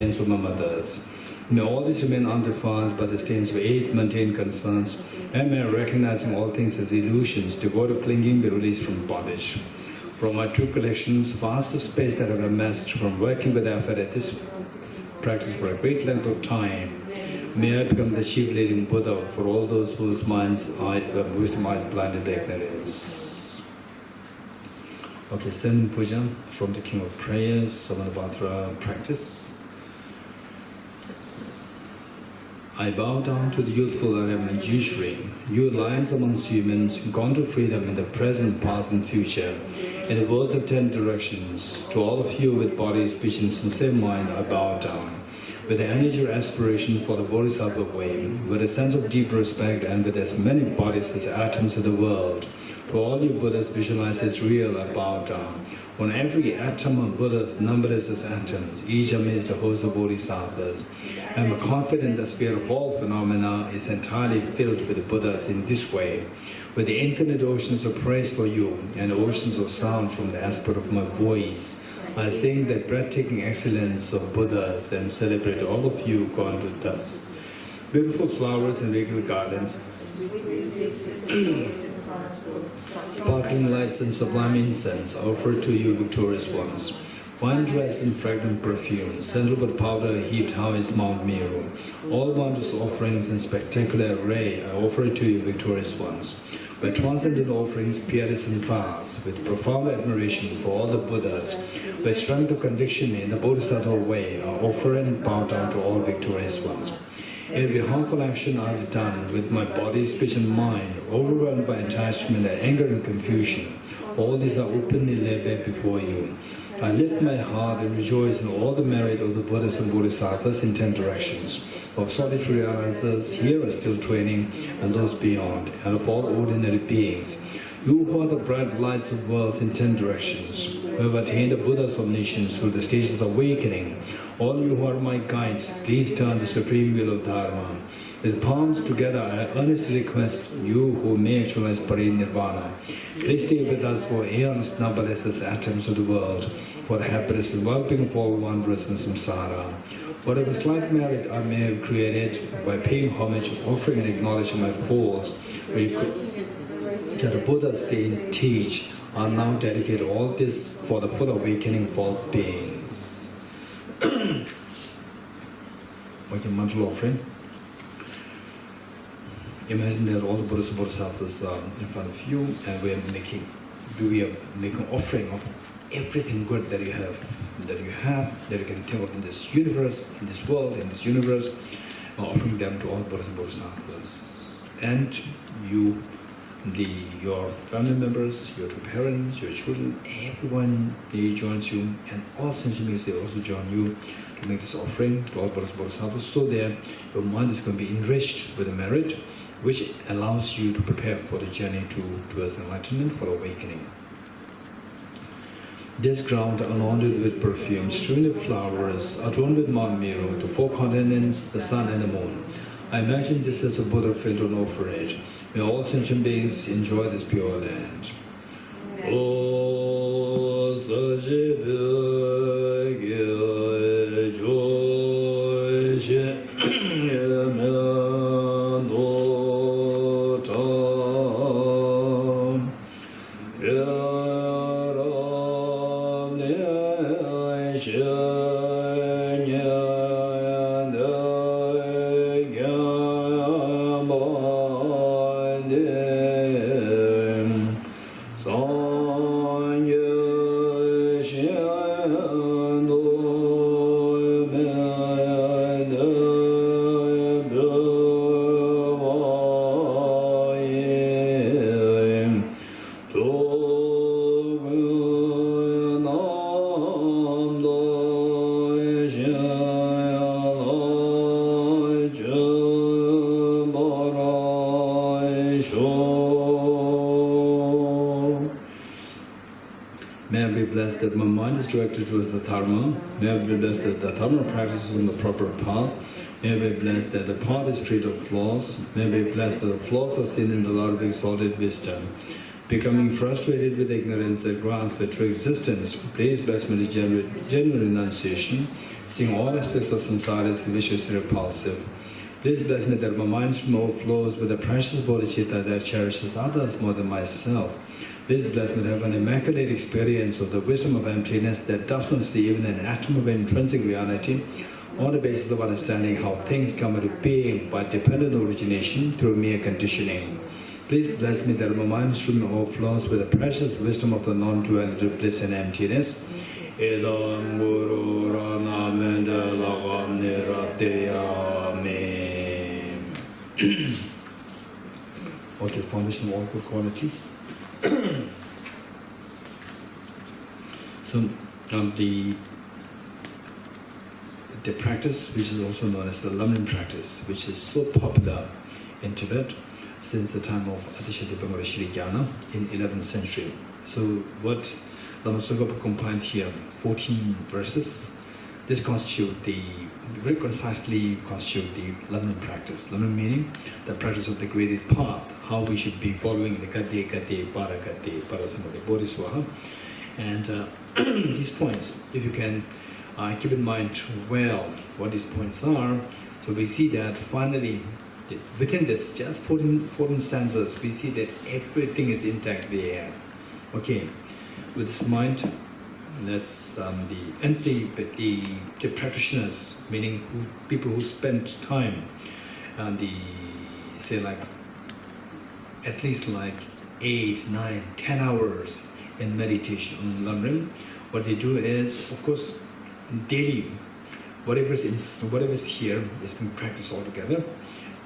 stains of my mothers. May all these remain undefiled by the stains of 8 maintained concerns, and may recognizing all things as illusions, devoid of clinging, be released from bondage. From my 2 collections, vast the space that I have amassed from working with effort at this practice for a great length of time, may I become the chief leading Buddha for all those whose wisdom eyes blinded by ignorance. Okay, Sen Puja from the King of Prayers, Samanabhadra practice. I bow down to the youthful Arabian Geshe, you lions amongst humans, gone to freedom in the present, past, and future, in the worlds of 10 directions. To all of you with body, speech, and sincere mind, I bow down. With the energy or aspiration for the Bodhisattva way, with a sense of deep respect, and with as many bodies as atoms of the world, to all you Buddhas visualize as real, I bow down. On every atom of Buddhas, numbered as atoms, each amidst a host of Bodhisattvas. I am confident the sphere of all phenomena is entirely filled with the Buddhas in this way, with the infinite oceans of praise for you and oceans of sound from the aspect of my voice. I sing the breathtaking excellence of Buddhas and celebrate all of you gone to dust. Beautiful flowers and regal gardens, sparkling lights and sublime incense offered to you victorious ones. Wine dressed in fragrant perfume, sandalwood powder heaped high as Mount Meru. All wondrous offerings in spectacular array I offer to you victorious ones. By transcendent offerings, peerless in class, with profound admiration for all the Buddhas, by strength of conviction in the Bodhisattva way, I offer and bow down to all victorious ones. Every harmful action I have done with my body, speech, and mind, overwhelmed by attachment, anger, and confusion, all these are openly laid bare before you. I lift my heart and rejoice in all the merit of the Buddhas and Bodhisattvas in 10 directions, of solitary realizers here are still training, and those beyond, and of all ordinary beings. You who are the bright lights of worlds in 10 directions, who have attained the Buddha's omniscience through the stages of awakening, all you who are my guides, please turn the supreme wheel of Dharma. With palms together, I earnestly request you who may actualize Parinirvana. Please stay with us for aeons numberless as atoms of the world, for the happiness and well-being of all wanderers in samsara. Whatever slight merit I may have created, by paying homage, offering and acknowledging my faults, that the Buddhas teach, are now dedicate all this for the full awakening of all beings. Okay, mantra offering. Imagine that all the Buddhas and Bodhisattvas are in front of you, and we are making offering of everything good that you have, that you can think of in this universe, in this world, in this universe, offering them to all Buddhas and Bodhisattvas. And you, your family members, your 2 parents, your children, everyone, they joins you, and all sentient beings, they also join you to make this offering to all Buddhas and Bodhisattvas, so that your mind is going to be enriched with the merit, which allows you to prepare for the journey towards enlightenment, for awakening. This ground anointed with perfume, strewn with flowers, adorned with Mount Meru, the 4 continents, the sun and the moon. I imagine this as a Buddha filled on orphanage. May all sentient beings enjoy this pure land. May I be blessed that my mind is directed towards the Dharma. May I be blessed that the Dharma practice is on the proper path. May I be blessed that the path is free of flaws. May I be blessed that the flaws are seen in the light of exalted wisdom. Becoming frustrated with ignorance that grants the true existence, please bless me with genuine renunciation. seeing all aspects of samsara as vicious and repulsive. Please bless me that my mind stream overflows with the precious bodhicitta that cherishes others more than myself. Please bless me to have an immaculate experience of the wisdom of emptiness that does not see even an atom of intrinsic reality, on the basis of understanding how things come into being by dependent origination through mere conditioning. Please bless me that my mind stream overflows with the precious wisdom of the non-duality, bliss and emptiness. Idam Guru Rana Mendela Okay, foundation of all good qualities. So the practice, which is also known as the Lamrim practice, which is so popular in Tibet since the time of Adisha Dipangara Shrigyana in 11th century. So what Lama Tsongkhapa compiled here, 14 verses, this very concisely constitute the Lamrim practice. Lamrim meaning the practice of the graded path, how we should be following the Gati, Parakati, Parasamadhi, Bodhiswaha. And these points, if you can keep in mind well what these points are, so we see that finally within this, just 14 stanzas, we see that everything is intact there. Okay, with this mind, that's the practitioners, meaning people who spend time, say like at least like 8, 9, 10 hours in meditation on Lamrim. What they do is, of course, daily, whatever's here is being practiced all together,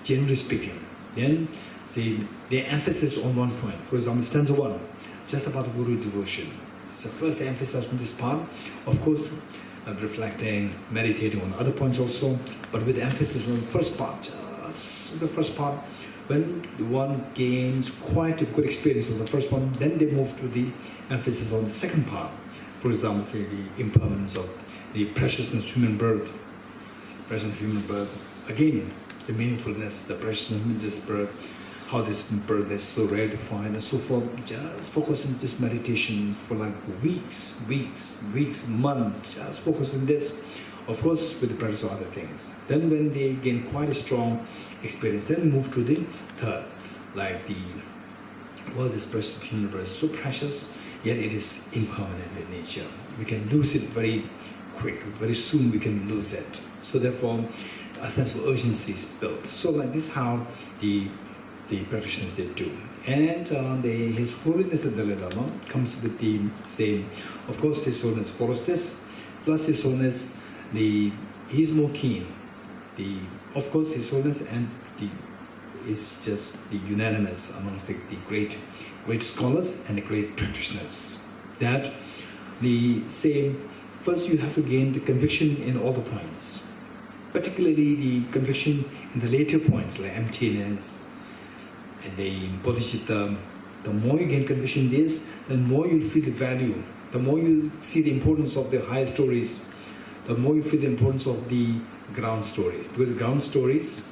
generally speaking. Then the emphasis on one point. For example, stanza 1, just about Guru devotion. So first the emphasis on this part, of course, reflecting, meditating on other points also, but with the emphasis on the first part, just the first part. When one gains quite a good experience of the first one, then they move to the emphasis on the second part. For example, say the impermanence of the preciousness of human birth, again, the meaningfulness, the preciousness of this birth, how this birth is so rare to find, and so forth. Just focus on this meditation for like weeks, months, just focus on this. Of course, with the practice of other things. Then when they gain quite a strong experience, then move to the third, like this precious human birth is so precious, yet it is impermanent in nature. We can lose it very quick, very soon we can lose it. So therefore, a sense of urgency is built. So like this is how the practitioners they do. And His Holiness the Dalai Lama comes with the same. Of course, His Holiness follows this, plus His Holiness, he's more keen. Of course, His Holiness is just the unanimous amongst the great scholars and the great practitioners. That the same, first you have to gain the conviction in all the points, particularly the conviction in the later points like emptiness and the Bodhicitta. The more you gain conviction in this, the more you feel the value, the more you see the importance of the higher stories, the more you feel the importance of the ground stories. Because the ground stories,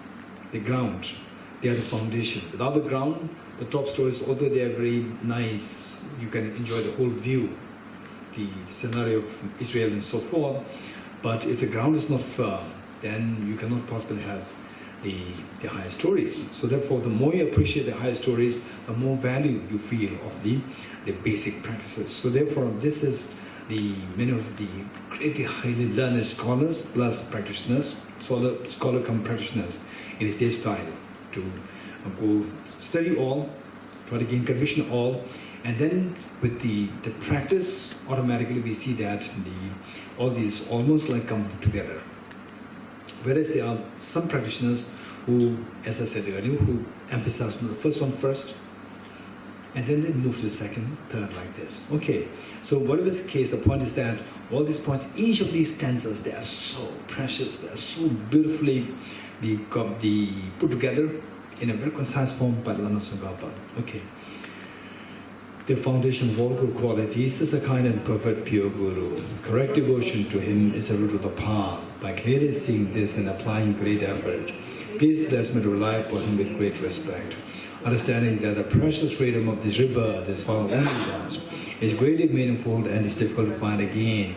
they are the foundation. Without the ground, the top stories, although they are very nice, you can enjoy the whole view, the scenario of Israel and so forth, but if the ground is not firm, then you cannot possibly have the higher stories. So therefore, the more you appreciate the higher stories, the more value you feel of the basic practices. So therefore, this is many of the greatly highly learned scholars plus practitioners, scholar come practitioners. It is their style to go study all, try to gain conviction all, and then with the practice, automatically we see that all these almost like come together. Whereas there are some practitioners who, as I said earlier, who emphasize on the first one first, and then they move to the second, third, like this. Okay, so whatever is the case, the point is that all these points, each of these stanzas, they are so precious, they are so beautifully put together in a very concise form by Lama Tsongkhapa. Okay. The foundation of all good qualities is a kind and perfect pure Guru. Correct devotion to him is the root of the path. By clearly seeing this and applying great effort, please bless me to rely upon him with great respect. Understanding that the precious freedom of this rebirth is found only once, is greatly meaningful and is difficult to find again.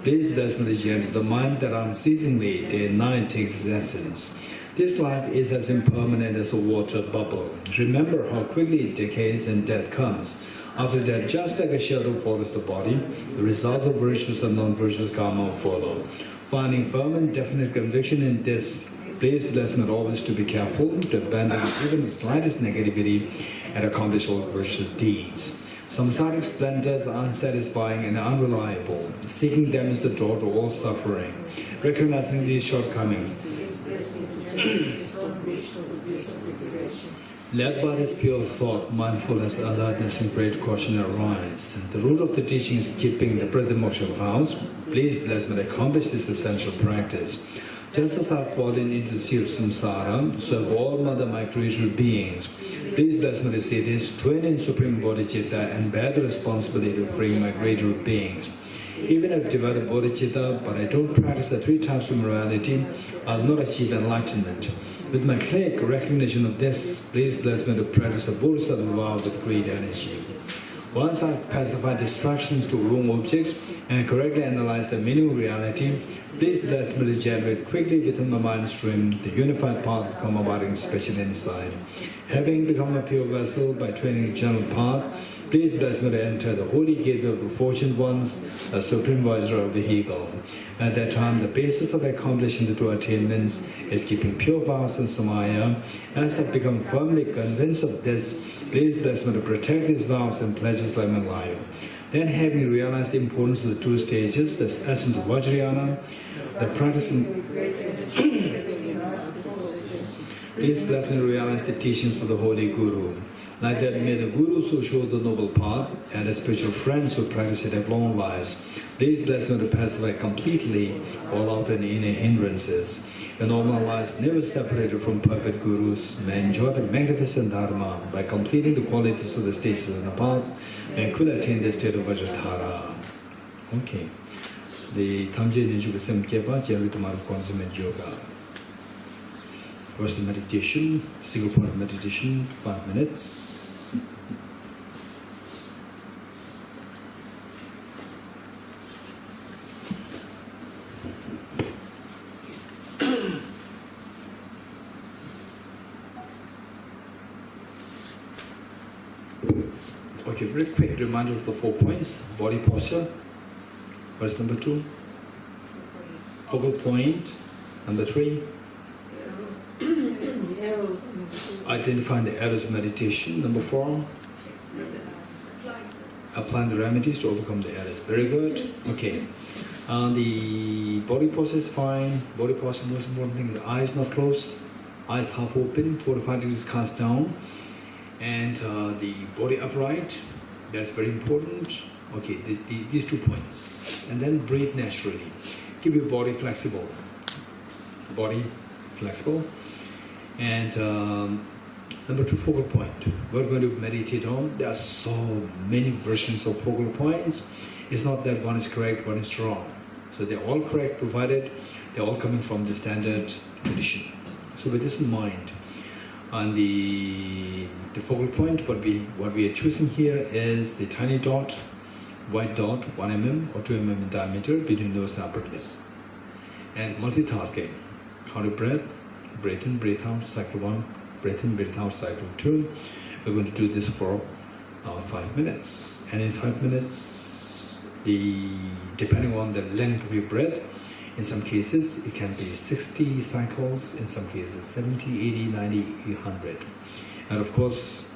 Please bless me the gently, the mind that unceasingly, day and night, takes its essence. This life is as impermanent as a water bubble. Remember how quickly it decays and death comes. After death, just like a shadow follows the body, the results of virtuous and non-virtuous karma follow. Finding firm and definite conviction in this, please bless me always to be careful, to abandon even the slightest negativity and accomplish all virtuous deeds. Samsaric splendors are unsatisfying and unreliable. Seeking them is the door to all suffering. Recognizing these shortcomings, led by this pure thought, mindfulness, alertness, and great caution arise. The root of the teaching is keeping the Pradimoksha vows. Please bless me to accomplish this essential practice. Just as I have fallen into the sea of samsara, so have all mother my creature beings. Please bless me to say this, train in Supreme Bodhicitta and bear the responsibility of freeing my creature beings. Even if I develop Bodhicitta, but I don't practice the 3 types of morality, I will not achieve enlightenment. With my clear recognition of this, please bless me to practice the Bodhisattva vow with great energy. Once I have pacified distractions to wrong objects and correctly analyze the meaning of reality, please bless me to generate quickly within my mind stream the unified path of karma special insight. Having become a pure vessel by training the general path, please bless me to enter the holy gateway of the fortunate ones, a supreme Vajra vehicle. At that time, the basis of accomplishing the 2 attainments is keeping pure vows and samaya. As I've become firmly convinced of this, please bless me to protect these vows and pledges like my life. Then, having realized the importance of the 2 stages, the essence of Vajrayana, the practice please bless me to realize the teachings of the Holy Guru. Like that, may the Gurus who show the noble path and the spiritual friends who practice it have long lives. Please bless me to pacify completely all outer and inner hindrances. In all my lives, never separated from perfect Gurus, may enjoy the magnificent Dharma by completing the qualities of the stages and the paths and could attain the state of Vajradhara. Okay. The Tamje Ninjuka Semkeba, Jerry Tamara Consummate Yoga. First meditation, single point of meditation, 5 minutes. Okay, very quick reminder of the 4 points. Body posture, verse number 2. Focal point, number 3. Identifying the errors of meditation, number 4. Applying the remedies to overcome the errors. Very good. Okay. The body posture is fine. Body posture, most important thing, the eyes not closed, eyes half open, 4 to 5 degrees cast down, and the body upright. That's very important. Okay, these 2 points. And then breathe naturally. Keep your body flexible. Body flexible. And number 2, focal point. We're going to meditate on. There are so many versions of focal points. It's not that one is correct, one is wrong. So they're all correct, provided they're all coming from the standard tradition. So with this in mind, on the focal point, what we are choosing here is the tiny dot, white dot, 1 mm or 2 mm in diameter between nose and upper lip. And multitasking, count of breath, breathe in, breathe out, cycle 1, breathe in, breathe out, cycle 2. We're going to do this for 5 minutes. And in 5 minutes, depending on the length of your breath, in some cases it can be 60 cycles, in some cases 70, 80, 90, 100. And of course,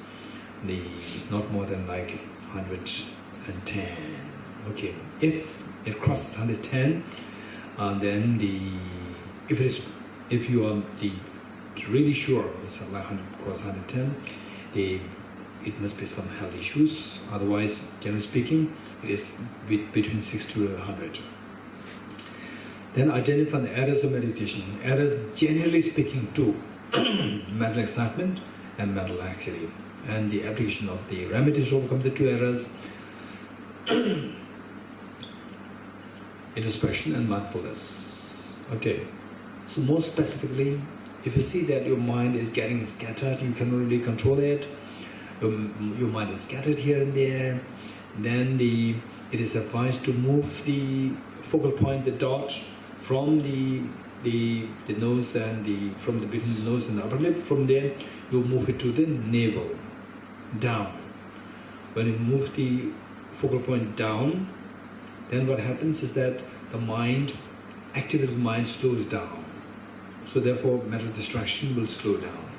not more than like 110. Okay, if it crosses 110, then if you are really sure it's like 100 cross 110, it must be some health issues. Otherwise, generally speaking, it is between 60 to 100. Then identify the errors of meditation. Errors, generally speaking, two: mental excitement and mental activity. And the application of the remedies to overcome the 2 errors: introspection and mindfulness. Okay, so more specifically, if you see that your mind is getting scattered, you cannot really control it, your mind is scattered here and there, then it is advised to move the focal point, the dot from the nose and from the between the nose and the upper lip. From there, you move it to the navel, down. When you move the focal point down, then what happens is that the mind, activated mind, slows down. So therefore, mental distraction will slow down.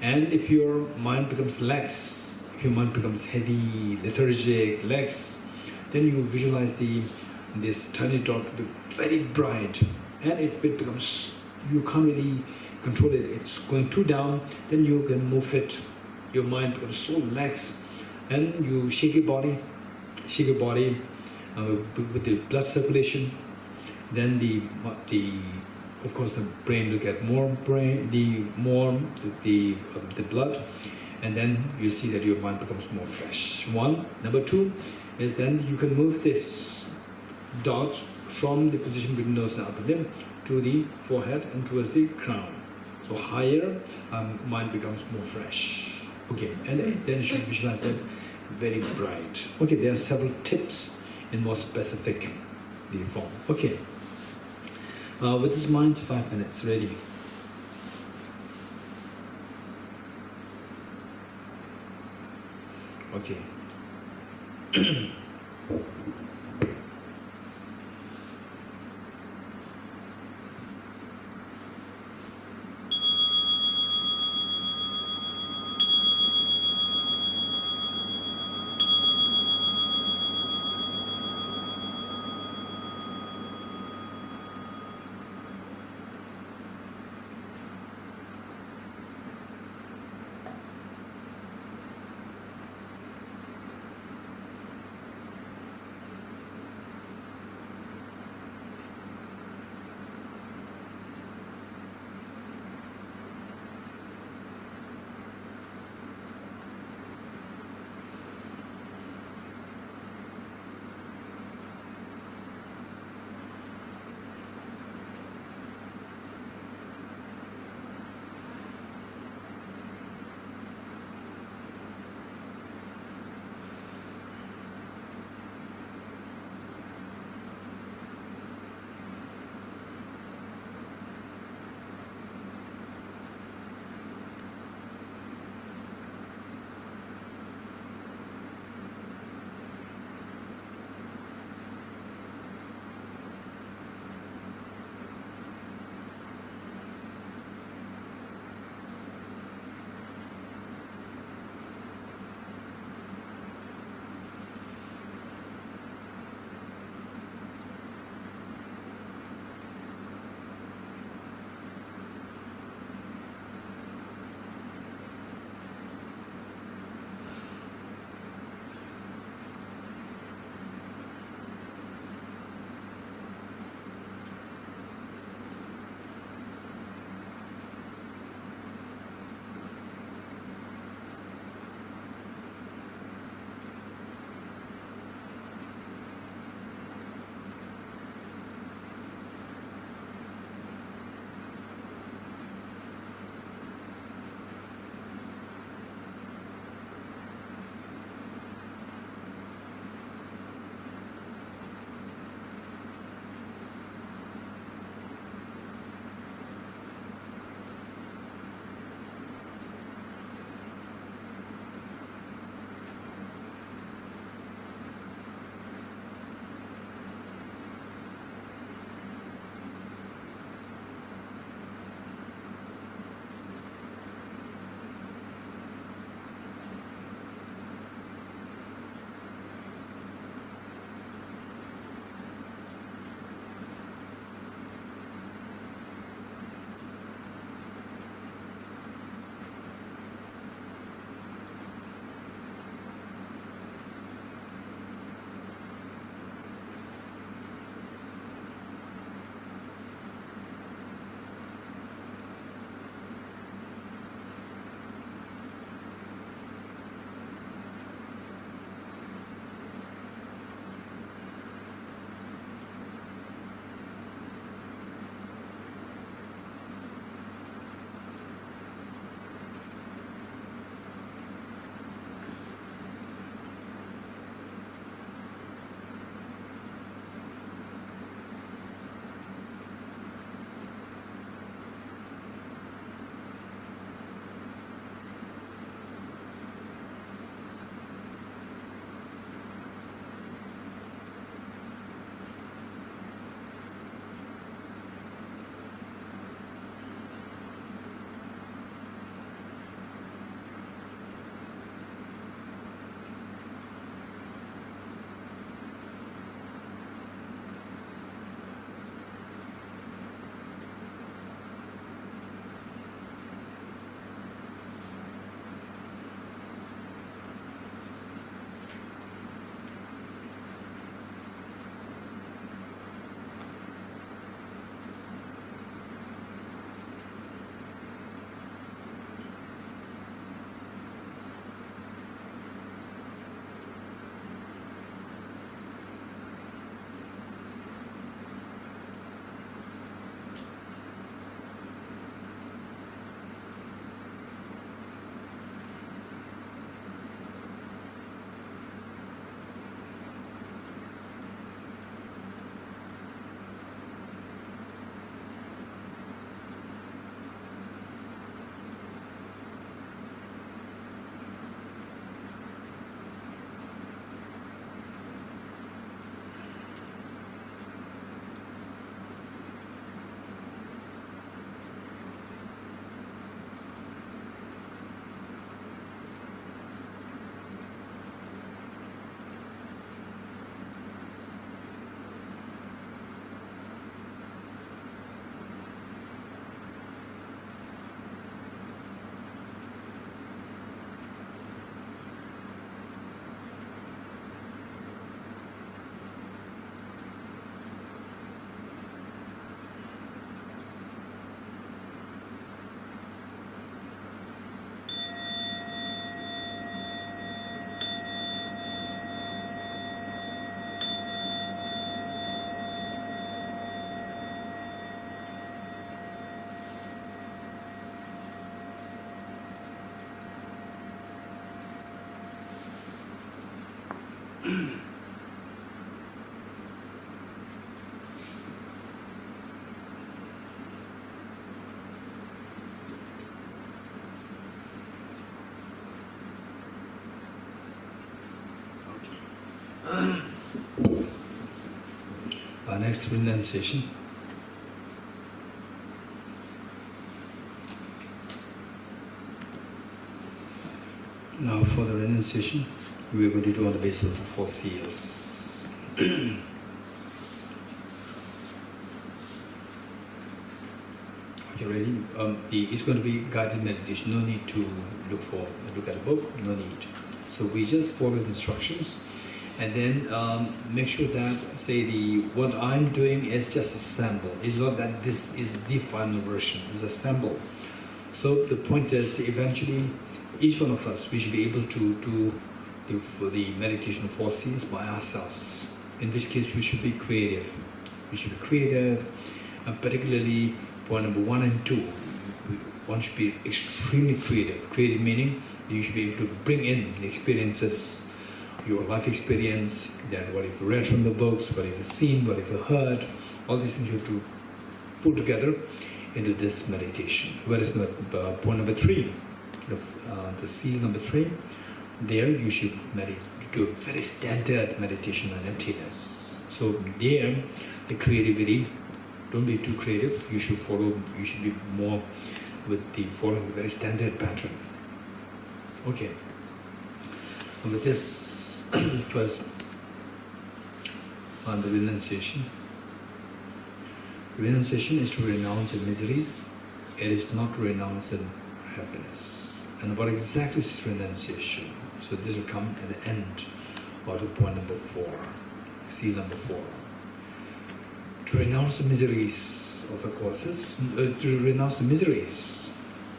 And if your mind becomes lax, if your mind becomes heavy, lethargic, lax, then you visualize this tiny dot to be very bright. And if it becomes, you can't really control it, it's going too down, then you can move it. Your mind becomes so lax, and you shake your body with the blood circulation. Then of course the brain will get more the blood, and then you see that your mind becomes more fresh. One. Number two is then you can move this dot from the position between nose and upper lip to the forehead and towards the crown. So higher, mind becomes more fresh. Okay, and then you should visualize that very bright. Okay, there are several tips in more specific form. Okay, with this mind, 5 minutes, ready. Okay. Our next renunciation. Now for the renunciation, we are going to do on the basis of the 4 seals. Okay, ready? It's going to be guided meditation. No need to look at the book. No need. So we just follow the instructions, and then make sure that what I'm doing is just a sample. It's not that this is the final version. It's a sample. So the point is that eventually, each one of us, we should be able to do the meditation 4 seals by ourselves. In which case, we should be creative. We should be creative, and particularly point number 1 and 2. One should be extremely creative. Creative meaning you should be able to bring in the experiences, your life experience, then what you've read from the books, what you've seen, what you've heard. All these things you have to pull together into this meditation. Whereas point number 3, the seal number 3, there you should do a very standard meditation on emptiness. So there, the creativity, don't be too creative. You should be more with following a very standard pattern. Okay. And with this, first on the renunciation. Renunciation is to renounce the miseries. It is not to renounce the happiness. And what exactly is renunciation? So this will come at the end of the point number 4, seal number 4. To renounce the miseries of the causes, to renounce the miseries,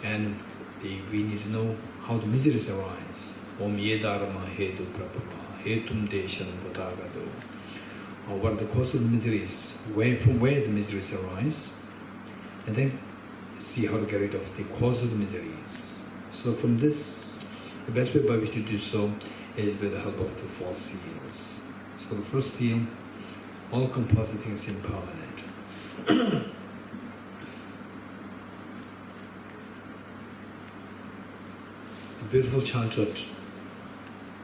and we need to know how the miseries arise. Om Yedarma Hedu Prabhava Hetum Deshan Dadagado. What are the causes of the miseries? From where the miseries arise, and then see how to get rid of the cause of the miseries. So from this, the best way by which to do so is with the help of the 4 seals. So the first seal, all composite things impermanent. Beautiful childhood.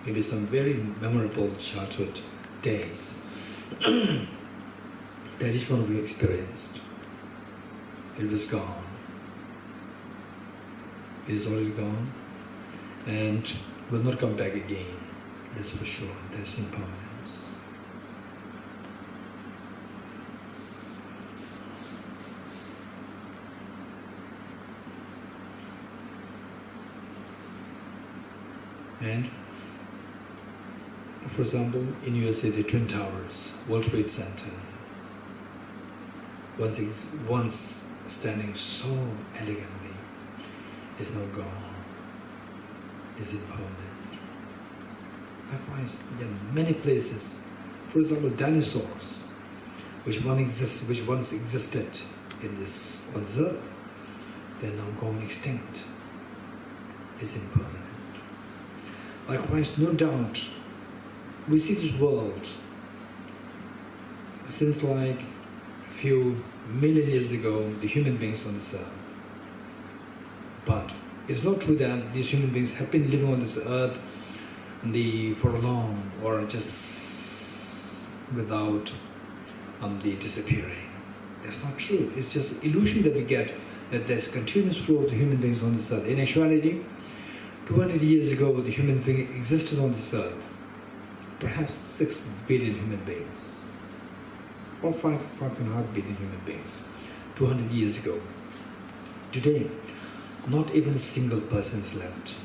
It is some very memorable childhood days that each one of you experienced. It was gone. It is already gone and will not come back again. That's for sure. That's impermanence. And for example, in USA, the Twin Towers, World Trade Center, once standing so elegantly, is now gone, is impermanent. Likewise, there are many places, for example, dinosaurs, which once existed on this earth, they are now gone extinct, is impermanent. Likewise, no doubt, we see this world since like a few million years ago, the human beings on this earth. But it's not true that these human beings have been living on this earth for long or just without the disappearing. That's not true. It's just illusion that we get that there's a continuous flow of the human beings on this earth. In actuality, 200 years ago, the human being existed on this earth. Perhaps 6 billion human beings, or 5.5 billion human beings, 200 years ago. Today, not even a single person is left.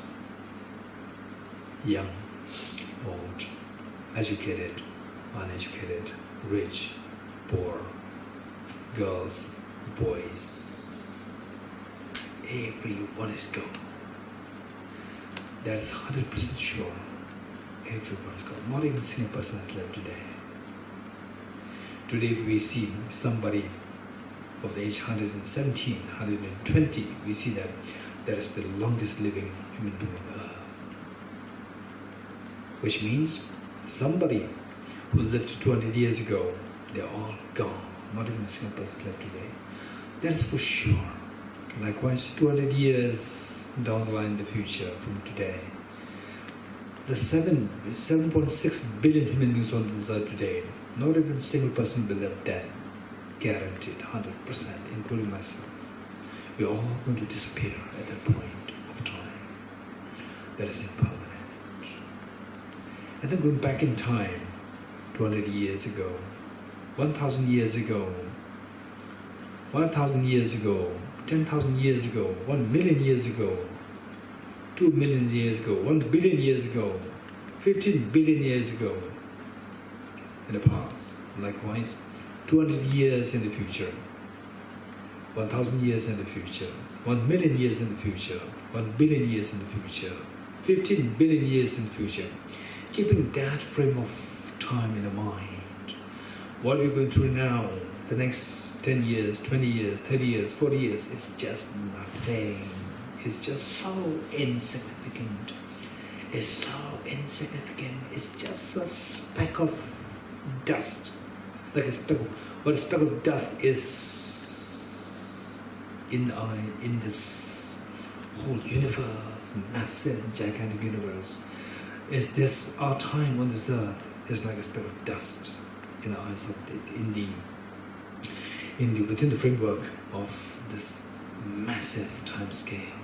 Young, old, educated, uneducated, rich, poor, girls, boys. Everyone is gone. That's 100% sure. Everyone is gone. Not even a single person is left today. Today, if we see somebody of the age 117, 120, we see that that is the longest living human being on earth. Which means somebody who lived 200 years ago, they're all gone. Not even a single person left today. That is for sure. Likewise, 200 years down the line in the future from today, the 7.6 billion human beings on this earth today, not even a single person will live dead. Guaranteed, 100%, including myself. We're all going to disappear at that point of time. That is impermanent. And then going back in time, 200 years ago, 1,000 years ago, 5,000 years ago, 10,000 years ago, 1 million years ago, 2 million years ago, 1 billion years ago, 15 billion years ago in the past. Likewise, 200 years in the future, 1,000 years in the future, 1 million years in the future, 1 billion years in the future, 15 billion years in the future. Keeping that frame of time in the mind, what we're going through now, the next 10 years, 20 years, 30 years, 40 years, is just nothing. It's just so insignificant. It's so insignificant. It's just a speck of dust. Like a speck of, what a speck of dust is in this whole universe, massive, gigantic universe. Is this our time on this earth is like a speck of dust in the eyes of within the framework of this massive time scale,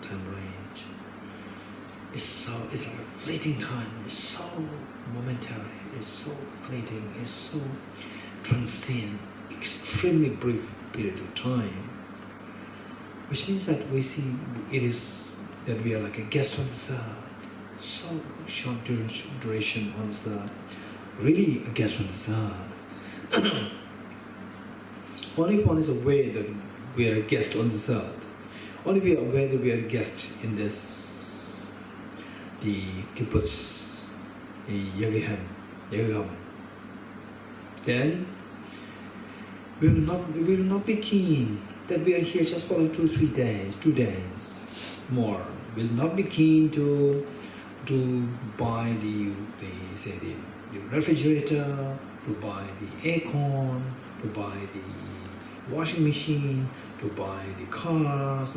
time range. It's like a fleeting time. It's so momentary. It's so fleeting. It's so transient. Extremely brief period of time. Which means that we see it is that we are like a guest on this earth. So short duration on this earth. Really a guest on this earth. Only if one is aware that we are a guest on this earth, only if we are aware that we are a guest in this, the kibbutz, the Yagam, then we will not be keen that we are here just for 2 days more. We will not be keen to buy the refrigerator, to buy the aircon, to buy the washing machine, to buy the cars.